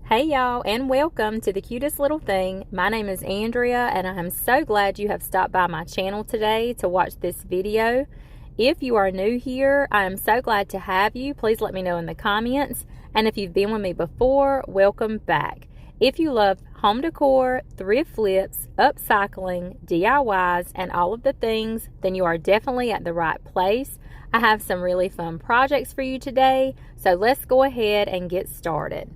Hey y'all, and welcome to The Cutest Little Thing. My name is Andrea, and I am so glad you have stopped by my channel today to watch this video. If you are new here, I am so glad to have you. Please let me know in the comments. And if you've been with me before, welcome back. If you love home decor, thrift flips, upcycling, DIYs, and all of the things, then you are definitely at the right place. I have some really fun projects for you today, so let's go ahead and get started.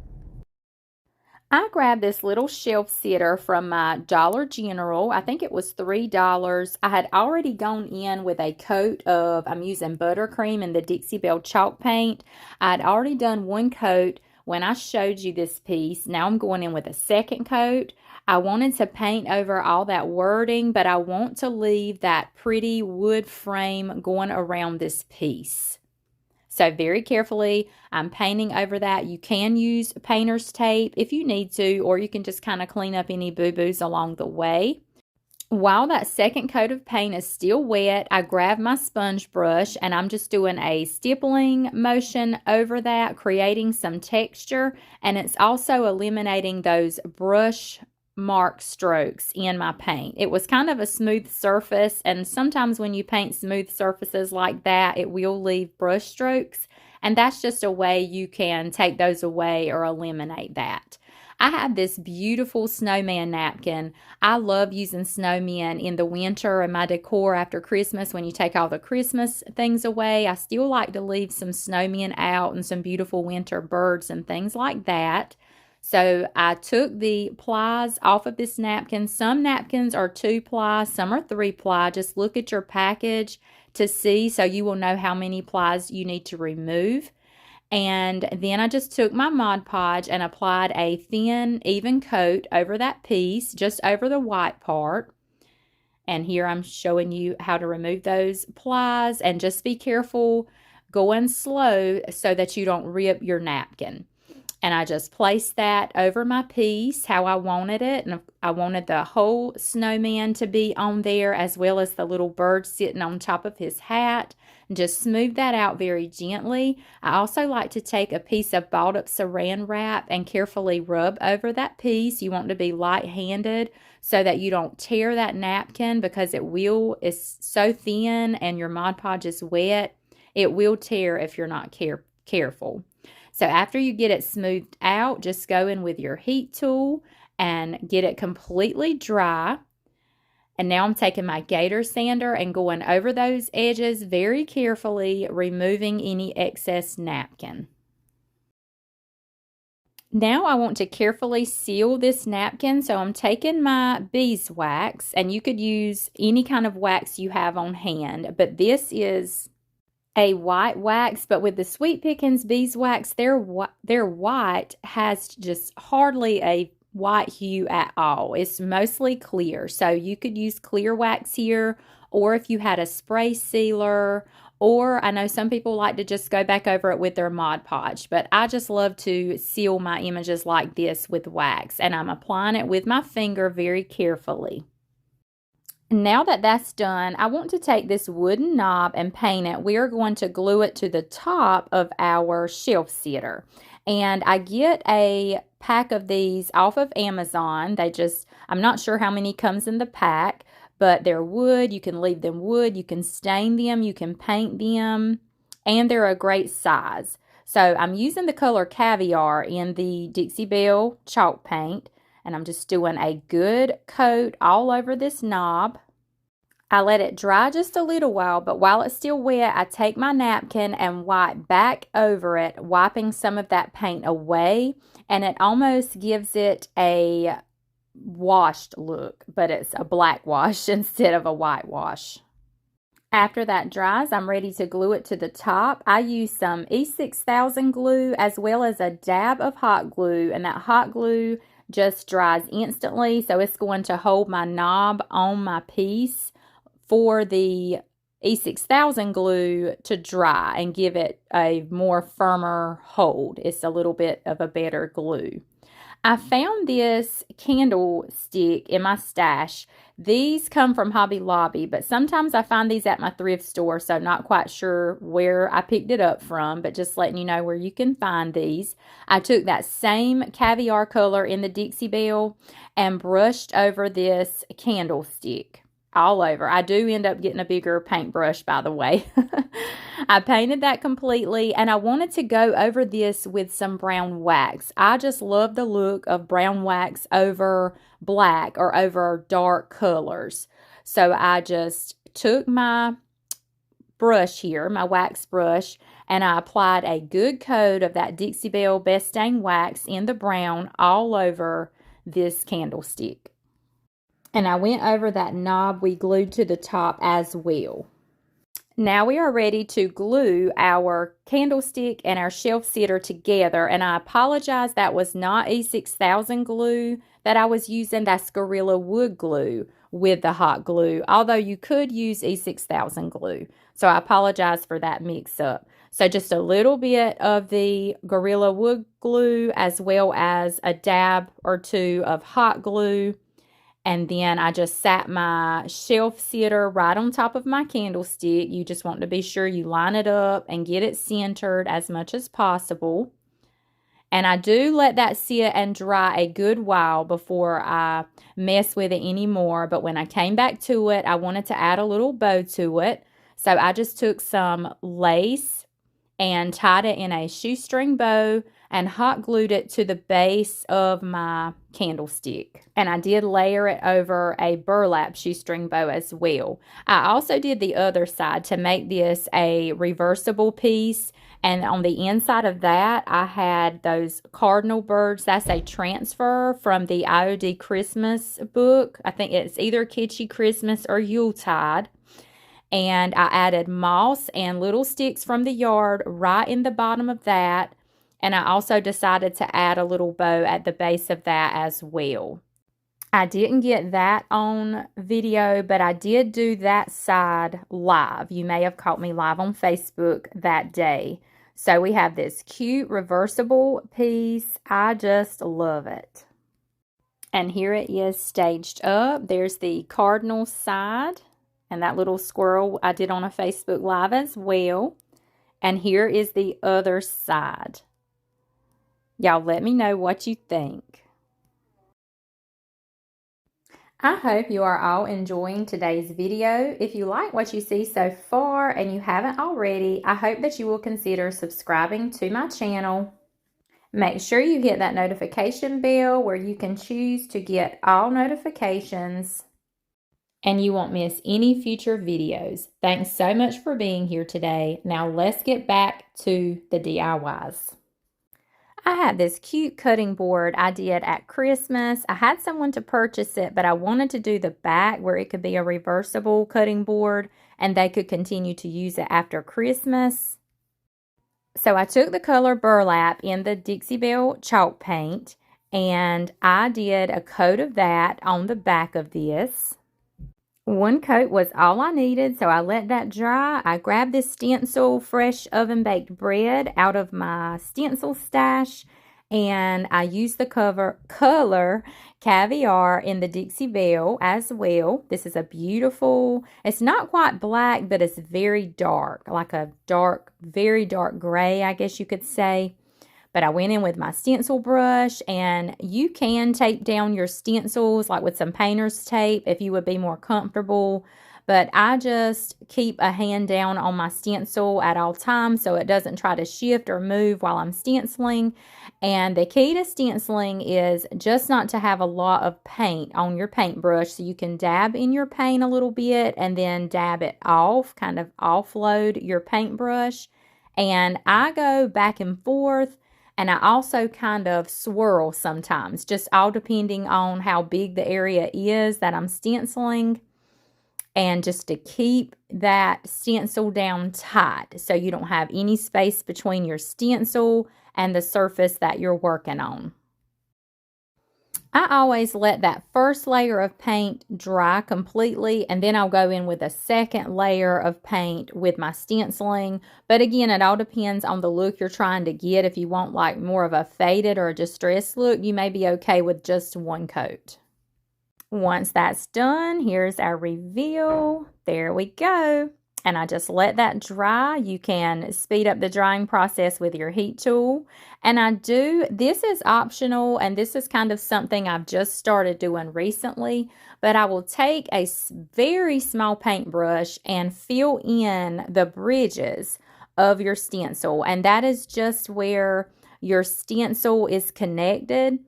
I grabbed this little shelf sitter from my Dollar General. I think it was $3. I had already gone in with a coat of, I'm using buttercream and the Dixie Belle chalk paint. I had already done one coat when I showed you this piece. Now I'm going in with a second coat. I wanted to paint over all that wording, but I want to leave that pretty wood frame going around this piece. So very carefully, I'm painting over that. You can use painter's tape if you need to, or you can just kind of clean up any boo-boos along the way. While that second coat of paint is still wet, I grab my sponge brush and I'm just doing a stippling motion over that, creating some texture, and it's also eliminating those brush mark strokes in my paint. It was kind of a smooth surface, and sometimes when you paint smooth surfaces like that, it will leave brush strokes, and that's just a way you can take those away or eliminate that. I have this beautiful snowman napkin. I love using snowmen in the winter and my decor after Christmas. When you take all the Christmas things away, I still like to leave some snowmen out and some beautiful winter birds and things like that. So I took the plies off of this napkin. Some napkins are 2-ply, some are 3-ply. Just look at your package to see, so you will know how many plies you need to remove. And then I just took my Mod Podge and applied a thin, even coat over that piece, just over the white part. And here I'm showing you how to remove those plies, and just be careful going slow so that you don't rip your napkin. And I just placed that over my piece how I wanted it. And I wanted the whole snowman to be on there, as well as the little bird sitting on top of his hat. And just smooth that out very gently. I also like to take a piece of balled up saran wrap and carefully rub over that piece. You want to be light-handed so that you don't tear that napkin, because it's so thin and your Mod Podge is wet. It will tear if you're not careful. So after you get it smoothed out, just go in with your heat tool and get it completely dry. And now I'm taking my gator sander and going over those edges very carefully, removing any excess napkin. Now I want to carefully seal this napkin, so I'm taking my beeswax, and you could use any kind of wax you have on hand, but this is a white wax. But with the Sweet Pickins beeswax, their white has just hardly a white hue at all. It's mostly clear, so you could use clear wax here, or if you had a spray sealer, or I know some people like to just go back over it with their Mod Podge, but I just love to seal my images like this with wax, and I'm applying it with my finger very carefully. Now that that's done, I want to take this wooden knob and paint it. We are going to glue it to the top of our shelf sitter. And I get a pack of these off of Amazon. I'm not sure how many comes in the pack, but they're wood. You can leave them wood. You can stain them. You can paint them. And they're a great size. So I'm using the color Caviar in the Dixie Belle chalk paint. And I'm just doing a good coat all over this knob. I let it dry just a little while, but while it's still wet, I take my napkin and wipe back over it, wiping some of that paint away, and it almost gives it a washed look, but it's a black wash instead of a white wash. After that dries, I'm ready to glue it to the top. I use some E6000 glue as well as a dab of hot glue, and that hot glue just dries instantly, so it's going to hold my knob on my piece for the E6000 glue to dry and give it a more firmer hold. It's a little bit of a better glue. I found this candlestick in my stash. These come from Hobby Lobby, but sometimes I find these at my thrift store, so not quite sure where I picked it up from, but just letting you know where you can find these. I took that same caviar color in the Dixie Belle and brushed over this candlestick all over. I do end up getting a bigger paintbrush, by the way. I painted that completely, and I wanted to go over this with some brown wax. I just love the look of brown wax over black or over dark colors. So I just took my brush here, my wax brush, and I applied a good coat of that Dixie Belle Best Stain Wax in the brown all over this candlestick. And I went over that knob we glued to the top as well. Now we are ready to glue our candlestick and our shelf sitter together. And I apologize, that was not E6000 glue that I was using. That's Gorilla Wood glue with the hot glue, although you could use E6000 glue. So I apologize for that mix-up. So just a little bit of the Gorilla Wood glue as well as a dab or two of hot glue. And then I just sat my shelf sitter right on top of my candlestick. You just want to be sure you line it up and get it centered as much as possible. And I do let that sit and dry a good while before I mess with it anymore. But when I came back to it, I wanted to add a little bow to it. So I just took some lace and tied it in a shoestring bow and hot glued it to the base of my candlestick. And I did layer it over a burlap shoestring bow as well. I also did the other side to make this a reversible piece. And on the inside of that, I had those cardinal birds. That's a transfer from the IOD Christmas book. I think it's either Kitschy Christmas or Yuletide. And I added moss and little sticks from the yard right in the bottom of that. And I also decided to add a little bow at the base of that as well. I didn't get that on video, but I did do that side live. You may have caught me live on Facebook that day. So we have this cute reversible piece. I just love it. And here it is staged up. There's the cardinal side. And that little squirrel I did on a Facebook Live as well. And here is the other side. Y'all let me know what you think. I hope you are all enjoying today's video. If you like what you see so far and you haven't already, I hope that you will consider subscribing to my channel. Make sure you hit that notification bell where you can choose to get all notifications and you won't miss any future videos. Thanks so much for being here today. Now let's get back to the DIYs. I had this cute cutting board I did at Christmas. I had someone to purchase it, but I wanted to do the back where it could be a reversible cutting board and they could continue to use it after Christmas. So I took the color burlap in the Dixie Belle chalk paint and I did a coat of that on the back of this. One coat was all I needed, so I let that dry. I grabbed this stencil fresh oven baked bread out of my stencil stash, and I used the color caviar in the Dixie Belle as well. This is a beautiful, it's not quite black, but it's very dark, like a dark, very dark gray, I guess you could say. But I went in with my stencil brush, and you can tape down your stencils like with some painter's tape if you would be more comfortable. But I just keep a hand down on my stencil at all times so it doesn't try to shift or move while I'm stenciling. And the key to stenciling is just not to have a lot of paint on your paintbrush, so you can dab in your paint a little bit and then dab it off, kind of offload your paintbrush. And I go back and forth. And I also kind of swirl sometimes, just all depending on how big the area is that I'm stenciling. And just to keep that stencil down tight so you don't have any space between your stencil and the surface that you're working on. I always let that first layer of paint dry completely, and then I'll go in with a second layer of paint with my stenciling. But again, it all depends on the look you're trying to get. If you want like more of a faded or a distressed look, you may be okay with just one coat. Once that's done, here's our reveal. There we go. And I just let that dry. You can speed up the drying process with your heat tool. And this is optional, and this is kind of something I've just started doing recently, but I will take a very small paintbrush and fill in the bridges of your stencil. And that is just where your stencil is connected,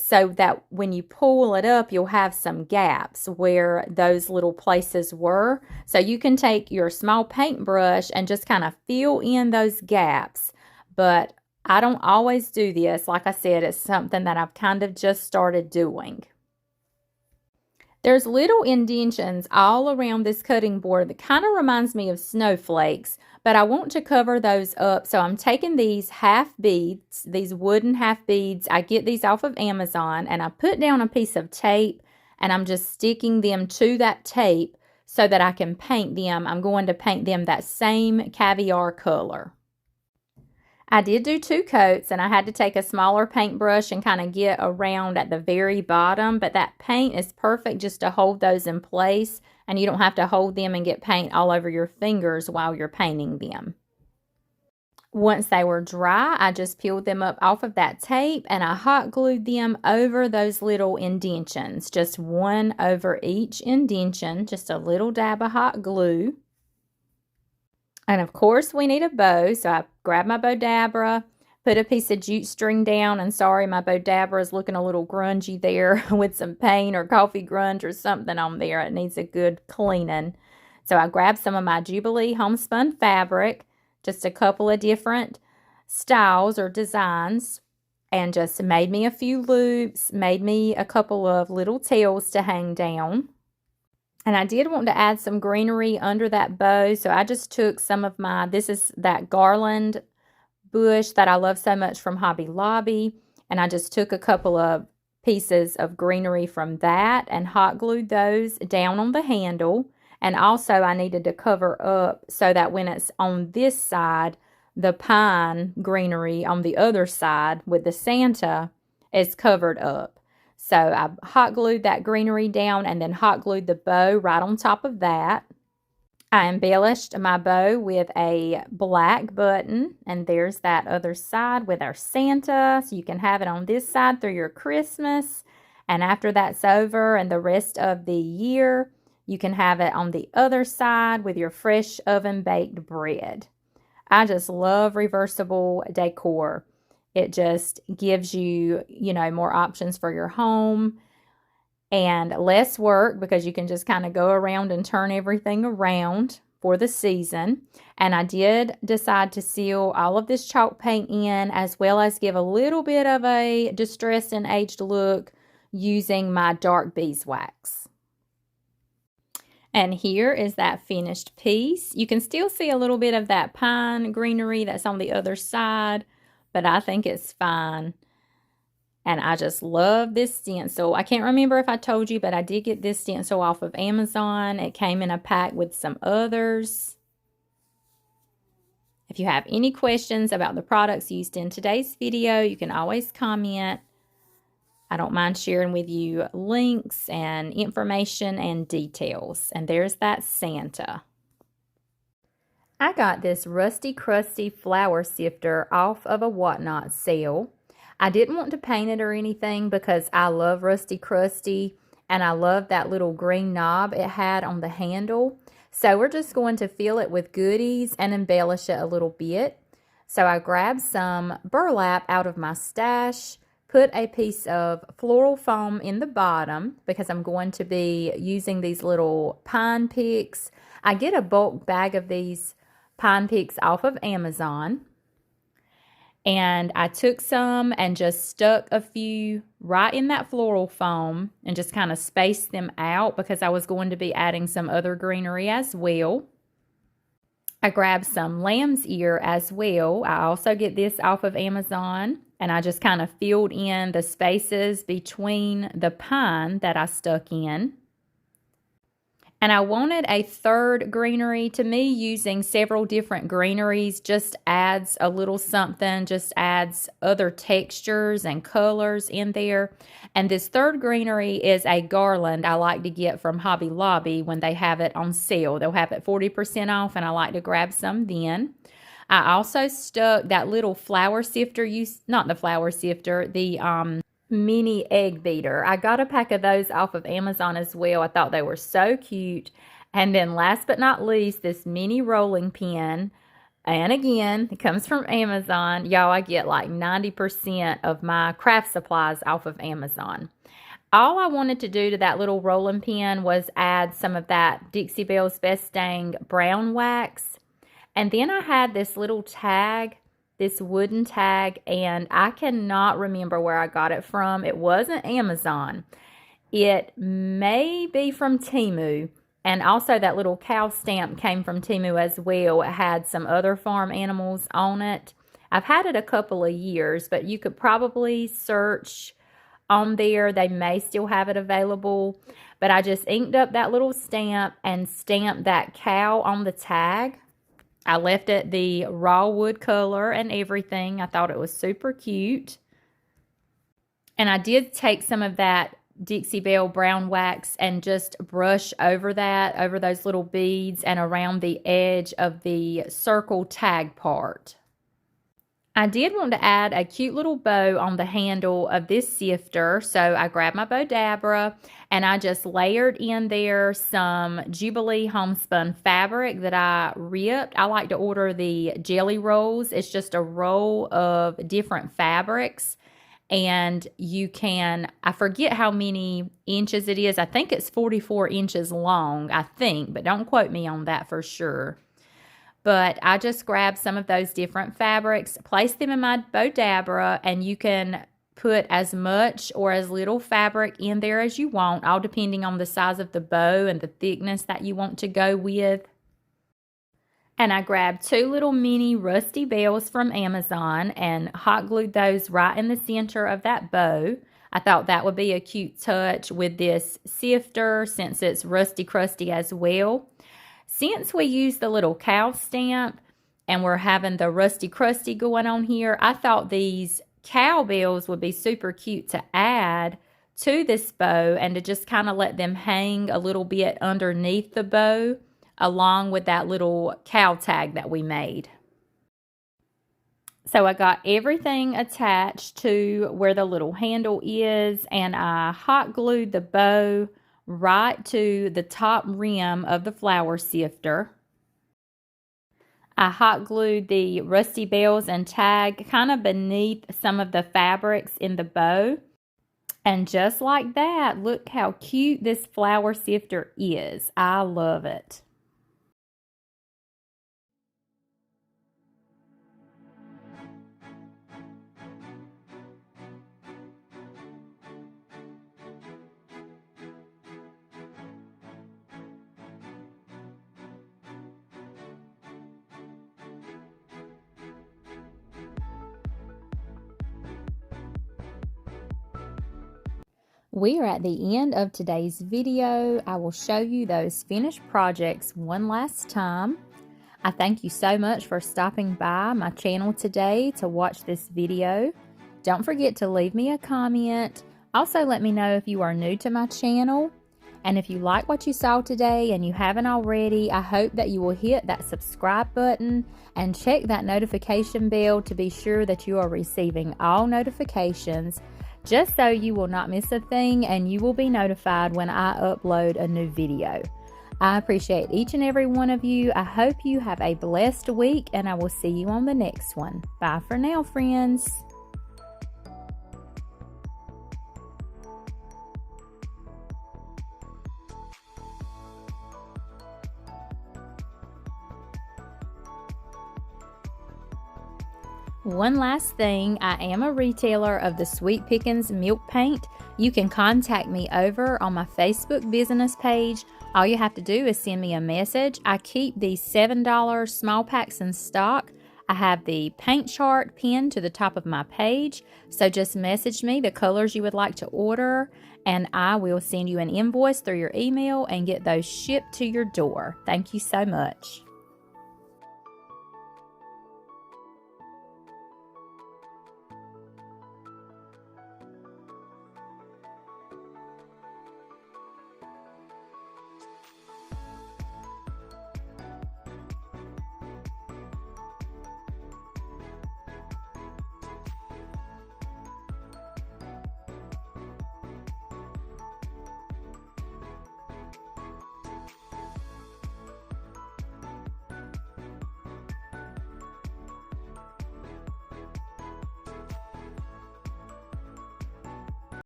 so that when you pull it up, you'll have some gaps where those little places were. So you can take your small paintbrush and just kind of fill in those gaps. But I don't always do this. Like I said, it's something that I've kind of just started doing. There's little indentions all around this cutting board that kind of reminds me of snowflakes, but I want to cover those up. So I'm taking these half beads, these wooden half beads. I get these off of Amazon, and I put down a piece of tape, and I'm just sticking them to that tape so that I can paint them. I'm going to paint them that same caviar color. I did do 2 coats, and I had to take a smaller paintbrush and kind of get around at the very bottom, but that paint is perfect just to hold those in place, and you don't have to hold them and get paint all over your fingers while you're painting them. Once they were dry, I just peeled them up off of that tape, and I hot glued them over those little indentions, just one over each indention, just a little dab of hot glue. And of course, we need a bow, so I grabbed my Bodabra, put a piece of jute string down, and sorry, my Bodabra is looking a little grungy there with some paint or coffee grunge or something on there. It needs a good cleaning. So I grabbed some of my Jubilee homespun fabric, just a couple of different styles or designs, and just made me a few loops, made me a couple of little tails to hang down. And I did want to add some greenery under that bow, so I just took some of this is that garland bush that I love so much from Hobby Lobby, and I just took a couple of pieces of greenery from that and hot glued those down on the handle. And also I needed to cover up so that when it's on this side, the pine greenery on the other side with the Santa is covered up. So I hot glued that greenery down and then hot glued the bow right on top of that. I embellished my bow with a black button, and there's that other side with our Santa. So you can have it on this side through your Christmas. And after that's over and the rest of the year, you can have it on the other side with your fresh oven baked bread. I just love reversible decor. It just gives you, more options for your home and less work because you can just kind of go around and turn everything around for the season. And I did decide to seal all of this chalk paint in, as well as give a little bit of a distressed and aged look using my dark beeswax. And here is that finished piece. You can still see a little bit of that pine greenery that's on the other side, but I think it's fine. And I just love this stencil. I can't remember if I told you, but I did get this stencil off of Amazon. It came in a pack with some others. If you have any questions about the products used in today's video, you can always comment. I don't mind sharing with you links and information and details. And there's that Santa. I got this rusty crusty flour sifter off of a Whatnot sale. I didn't want to paint it or anything because I love rusty crusty and I love that little green knob it had on the handle. So we're just going to fill it with goodies and embellish it a little bit. So I grabbed some burlap out of my stash, put a piece of floral foam in the bottom because I'm going to be using these little pine picks. I get a bulk bag of these pine picks off of Amazon, and I took some and just stuck a few right in that floral foam and just kind of spaced them out because I was going to be adding some other greenery as well. I grabbed some lamb's ear as well. I also get this off of Amazon. and I just kind of filled in the spaces between the pine that I stuck in. And I wanted a third greenery. To me, using several different greeneries just adds a little something, just adds other textures and colors in there. And this third greenery is a garland I like to get from Hobby Lobby when they have it on sale. They'll have it 40% off, and I like to grab some then. I also stuck that little flower sifter, not the flower sifter, the mini egg beater. I got a pack of those off of Amazon as well. I thought they were so cute. And then last but not least, this mini rolling pin. And again, it comes from Amazon. Y'all, I get like 90% of my craft supplies off of Amazon. All I wanted to do to that little rolling pin was add some of that Dixie Belle's Best Dang brown wax. And then I had this little tag, this wooden tag, and I cannot remember where I got it from. It wasn't Amazon. It may be from Temu. And also that little cow stamp came from Temu as well. It had some other farm animals on it. I've had it a couple of years, but you could probably search on there. They may still have it available. But I just inked up that little stamp and stamped that cow on the tag. I left it the raw wood color and everything. I thought it was super cute. And I did take some of that Dixie Belle brown wax and just brush over that, over those little beads and around the edge of the circle tag part. I did want to add a cute little bow on the handle of this sifter, so I grabbed my bow dabra and I just layered in there some Jubilee homespun fabric that I ripped. I like to order the jelly rolls. It's just a roll of different fabrics, and you can, I forget how many inches it is. I think it's 44 inches long, I think, but don't quote me on that for sure. But I just grabbed some of those different fabrics, placed them in my bow dabra, and you can put as much or as little fabric in there as you want, all depending on the size of the bow and the thickness that you want to go with. And I grabbed 2 little mini rusty bells from Amazon and hot glued those right in the center of that bow. I thought that would be a cute touch with this sifter since it's rusty crusty as well. Since we used the little cow stamp and we're having the rusty crusty going on here, I thought these cowbells would be super cute to add to this bow and to just kind of let them hang a little bit underneath the bow along with that little cow tag that we made. So I got everything attached to where the little handle is, and I hot glued the bow right to the top rim of the flower sifter. I hot glued the rusty bells and tag kind of beneath some of the fabrics in the bow. And just like that, look how cute this flower sifter is. I love it. We are at the end of today's video. I will show you those finished projects one last time. I thank you so much for stopping by my channel today to watch this video. Don't forget to leave me a comment. Also, let me know if you are new to my channel. And if you like what you saw today and you haven't already, I hope that you will hit that subscribe button and check that notification bell to be sure that you are receiving all notifications, just so you will not miss a thing and you will be notified when I upload a new video. I appreciate each and every one of you. I hope you have a blessed week, and I will see you on the next one. Bye for now, friends. One last thing, I am a retailer of the Sweet Pickins milk paint. You can contact me over on my Facebook business page. All you have to do is send me a message. I keep these $7 small packs in stock. I have the paint chart pinned to the top of my page, so just message me the colors you would like to order, and I will send you an invoice through your email and get those shipped to your door. Thank you so much.